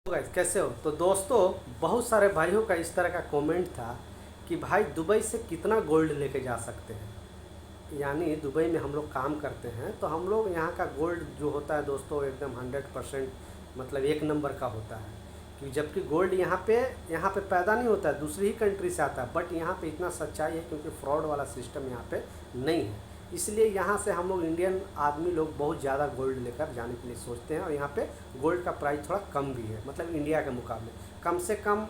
Guys कैसे हो। तो दोस्तों, बहुत सारे भाइयों का इस तरह का कमेंट था कि भाई दुबई से कितना गोल्ड लेके जा सकते हैं। यानी दुबई में हम लोग काम करते हैं तो हम लोग यहाँ का गोल्ड जो होता है दोस्तों एकदम 100% मतलब एक नंबर का होता है। कि जबकि गोल्ड यहाँ पे पैदा नहीं होता है, दूसरी ही कंट्री से आता है, बट यहाँ पे इतना सच्चाई है क्योंकि फ्रॉड वाला सिस्टम यहाँ पे नहीं है। इसलिए यहाँ से हम लोग इंडियन आदमी लोग बहुत ज़्यादा गोल्ड लेकर जाने के लिए सोचते हैं, और यहाँ पे गोल्ड का प्राइस थोड़ा कम भी है, मतलब इंडिया के मुकाबले कम से कम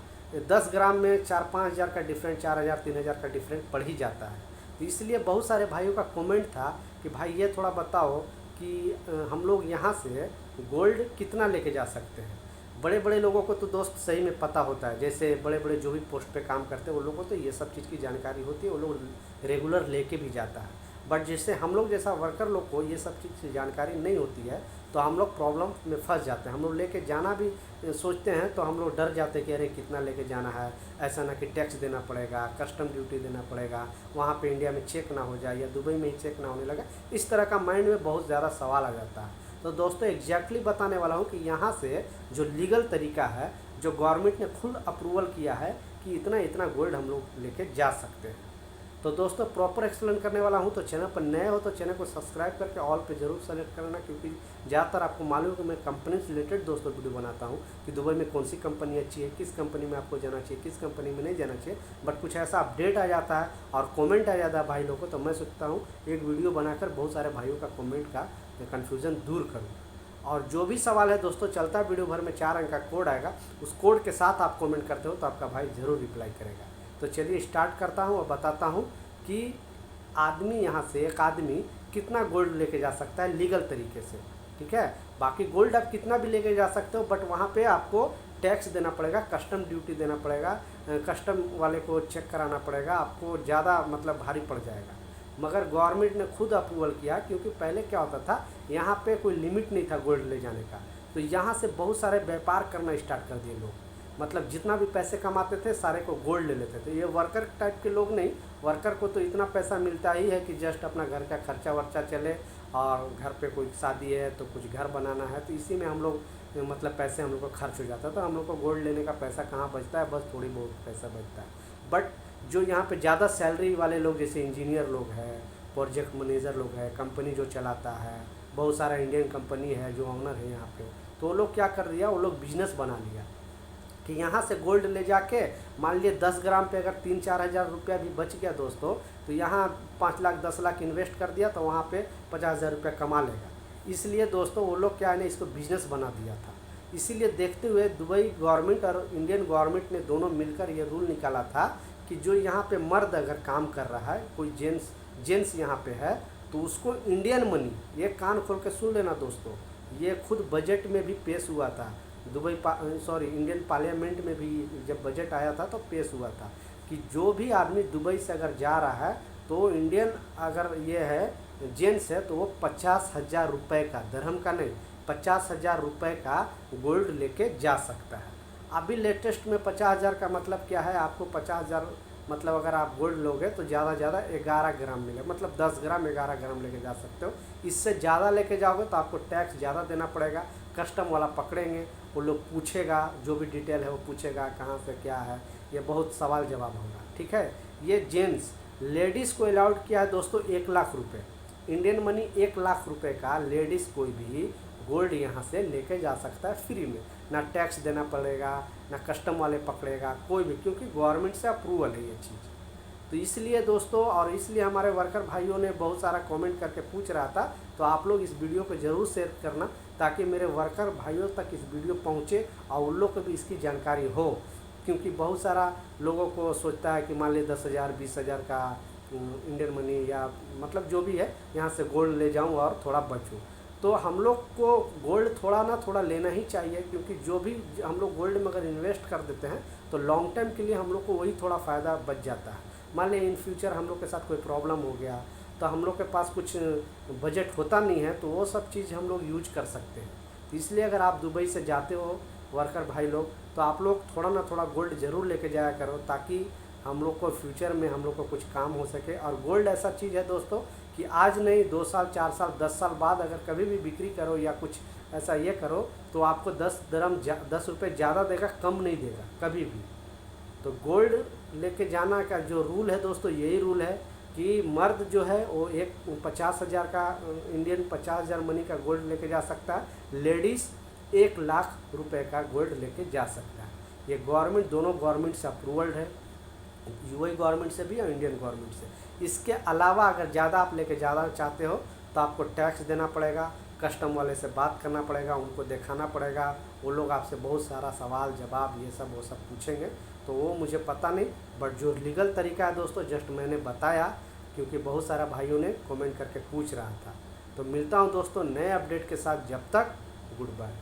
10 ग्राम में 4-5 हज़ार का डिफरेंट, 4 हज़ार 3 हज़ार का डिफरेंट पड़ ही जाता है। तो इसलिए बहुत सारे भाइयों का कमेंट था कि भाई ये थोड़ा बताओ कि हम लोग यहाँ से गोल्ड कितना लेके जा सकते हैं। बड़े बड़े लोगों को तो दोस्त सही में पता होता है, जैसे बड़े बड़े जो भी पोस्ट पे काम करते हैं वो लोगों को तो ये सब चीज़ की जानकारी होती है, वो लोग रेगुलर लेके भी जाता है। बट जैसे हम लोग जैसा वर्कर लोग को ये सब चीज़ की जानकारी नहीं होती है तो हम लोग प्रॉब्लम में फंस जाते हैं। हम लोग लेके जाना भी सोचते हैं तो हम लोग डर जाते हैं कि अरे कितना लेके जाना है, ऐसा ना कि टैक्स देना पड़ेगा, कस्टम ड्यूटी देना पड़ेगा, वहाँ पे इंडिया में चेक ना हो जाए या दुबई में ही चेक ना होने लगा। इस तरह का माइंड में बहुत ज़्यादा सवाल आ जाता है। तो दोस्तों एग्जैक्टली बताने वाला हूँ कि यहाँ से जो लीगल तरीका है, जो गवर्नमेंट ने खुद अप्रूवल किया है कि इतना इतना गोल्ड हम लोग लेके जा सकते हैं। तो दोस्तों प्रॉपर एक्सप्लेन करने वाला हूँ। तो चैनल पर नए हो तो चैनल को सब्सक्राइब करके ऑल पे जरूर सेलेक्ट करना, क्योंकि ज़्यादातर आपको मालूम है कि मैं कंपनी से रिलेटेड दोस्तों वीडियो बनाता हूँ कि दुबई में कौन सी कंपनी अच्छी है, किस कंपनी में आपको जाना चाहिए, किस कंपनी में नहीं जाना चाहिए। बट कुछ ऐसा अपडेट आ जाता है और कॉमेंट आ जाता है भाई लोगों को, तो मैं सोचता हूँ एक वीडियो बनाकर बहुत सारे भाइयों का कॉमेंट का कन्फ्यूज़न दूर करूँ। और जो भी सवाल है दोस्तों चलता है, वीडियो भर में 4 अंक का कोड आएगा, उस कोड के साथ आप कमेंट करते हो तो आपका भाई ज़रूर रिप्लाई करेगा। तो चलिए स्टार्ट करता हूँ और बताता हूँ कि आदमी यहाँ से एक आदमी कितना गोल्ड लेके जा सकता है लीगल तरीके से। ठीक है, बाकी गोल्ड आप कितना भी लेके जा सकते हो, बट वहाँ पे आपको टैक्स देना पड़ेगा, कस्टम ड्यूटी देना पड़ेगा, कस्टम वाले को चेक कराना पड़ेगा, आपको ज़्यादा मतलब भारी पड़ जाएगा। मगर गवर्नमेंट ने खुद अप्रूवल किया, क्योंकि पहले क्या होता था यहाँ पे कोई लिमिट नहीं था गोल्ड ले जाने का। तो यहाँ से बहुत सारे व्यापार करना स्टार्ट कर दिए लोग, मतलब जितना भी पैसे कमाते थे सारे को गोल्ड ले लेते थे। ये वर्कर टाइप के लोग नहीं, वर्कर को तो इतना पैसा मिलता ही है कि जस्ट अपना घर का खर्चा वर्चा चले, और घर पे कोई शादी है तो कुछ घर बनाना है, तो इसी में हम लोग मतलब पैसे हम लोग को खर्च हो जाता है। तो हम लोग को गोल्ड लेने का पैसा कहाँ बचता है, बस थोड़ी बहुत पैसा बचता है। बट जो यहाँ पे ज़्यादा सैलरी वाले लोग जैसे इंजीनियर लोग हैं, प्रोजेक्ट मैनेजर लोग हैं, कंपनी जो चलाता है, बहुत सारा इंडियन कंपनी है जो ऑनर है यहाँ पे, तो वो लोग क्या कर दिया, वो लोग बिजनेस बना लिया कि यहाँ से गोल्ड ले जाके मान लिए 10 ग्राम पे अगर 3-4 हज़ार रुपया भी बच गया दोस्तों, तो यहाँ 5 लाख 10 लाख इन्वेस्ट कर दिया तो वहाँ पे 50 हज़ार रुपया कमा लेगा। इसलिए दोस्तों वो लोग क्या है ना, इसको बिजनेस बना दिया था। इसीलिए देखते हुए दुबई गवर्नमेंट और इंडियन गवर्नमेंट ने दोनों मिलकर ये रूल निकाला था कि जो यहाँ पे मर्द अगर काम कर रहा है, कोई जेंट्स यहाँ पे है, तो उसको इंडियन मनी, ये कान खोल के सुन लेना दोस्तों, ये खुद बजट में भी पेश हुआ था, इंडियन पार्लियामेंट में भी जब बजट आया था तो पेश हुआ था कि जो भी आदमी दुबई से अगर जा रहा है तो इंडियन अगर ये है जेंट्स है तो वो 50,000 रुपये का, दरहम का नहीं, 50,000 रुपये का गोल्ड लेके जा सकता है। अभी लेटेस्ट में 50,000 का मतलब क्या है, आपको 50,000 मतलब अगर आप गोल्ड लोगे तो ज़्यादा ज़्यादा 11 ग्राम मिलेगा, मतलब 10 ग्राम 11 ग्राम लेके जा सकते हो। इससे ज़्यादा लेके जाओगे तो आपको टैक्स ज़्यादा देना पड़ेगा, कस्टम वाला पकड़ेंगे, वो लोग पूछेगा, जो भी डिटेल है वो पूछेगा कहाँ से क्या है, ये बहुत सवाल जवाब होगा। ठीक है, ये जेंट्स, लेडीज़ को अलाउड किया है दोस्तों 1 लाख रुपये, इंडियन मनी 1 लाख रुपये का लेडीज़ कोई भी गोल्ड यहाँ से लेके जा सकता है फ्री में, ना टैक्स देना पड़ेगा, ना कस्टम वाले पकड़ेगा कोई भी, क्योंकि गवर्नमेंट से अप्रूवल है ये चीज़। तो इसलिए दोस्तों, और इसलिए हमारे वर्कर भाइयों ने बहुत सारा कमेंट करके पूछ रहा था, तो आप लोग इस वीडियो को ज़रूर शेयर करना ताकि मेरे वर्कर भाइयों तक इस वीडियो पहुँचे और उन लोग को भी इसकी जानकारी हो। क्योंकि बहुत सारा लोगों को सोचता है कि मान लीजिए 10,000 20,000 का इंडियन मनी या मतलब जो भी है यहाँ से गोल्ड ले जाऊँ और थोड़ा बचूँ। तो हम लोग को गोल्ड थोड़ा ना थोड़ा लेना ही चाहिए, क्योंकि जो भी हम लोग गोल्ड में अगर इन्वेस्ट कर देते हैं तो लॉन्ग टाइम के लिए हम लोग को वही थोड़ा फ़ायदा बच जाता है। मान लें इन फ्यूचर हम लोग के साथ कोई प्रॉब्लम हो गया तो हम लोग के पास कुछ बजट होता नहीं है, तो वो सब चीज़ हम लोग यूज कर सकते हैं। तो इसलिए अगर आप दुबई से जाते हो वर्कर भाई लोग, तो आप लोग थोड़ा ना थोड़ा गोल्ड ज़रूर लेके जाया करो, ताकि हम लोग को फ्यूचर में हम लोग को कुछ काम हो सके। और गोल्ड ऐसा चीज़ है दोस्तों कि आज नहीं 2 साल 4 साल 10 साल बाद अगर कभी भी बिक्री करो या कुछ ऐसा ये करो, तो आपको 10 रुपये ज़्यादा देगा, कम नहीं देगा कभी भी। तो गोल्ड लेके जाना का जो रूल है दोस्तों, यही रूल है कि मर्द जो है वो एक 50,000 का इंडियन 50,000 मनी का गोल्ड लेके जा सकता है, लेडीज़ 1,00,000 रुपए का गोल्ड लेके जा सकता है। ये गवर्नमेंट, दोनों गवर्नमेंट से अप्रूवल्ड है, यूएई गवर्नमेंट से भी और इंडियन गवर्नमेंट से। इसके अलावा अगर ज़्यादा आप लेके ज़्यादा चाहते हो तो आपको टैक्स देना पड़ेगा, कस्टम वाले से बात करना पड़ेगा, उनको दिखाना पड़ेगा, वो लोग आपसे बहुत सारा सवाल जवाब ये सब वो सब पूछेंगे। तो वो मुझे पता नहीं, बट जो लीगल तरीका है दोस्तों, जस्ट मैंने बताया क्योंकि बहुत सारा भाइयों ने कमेंट करके पूछ रहा था। तो मिलता हूँ दोस्तों नए अपडेट के साथ, जब तक गुड बाय।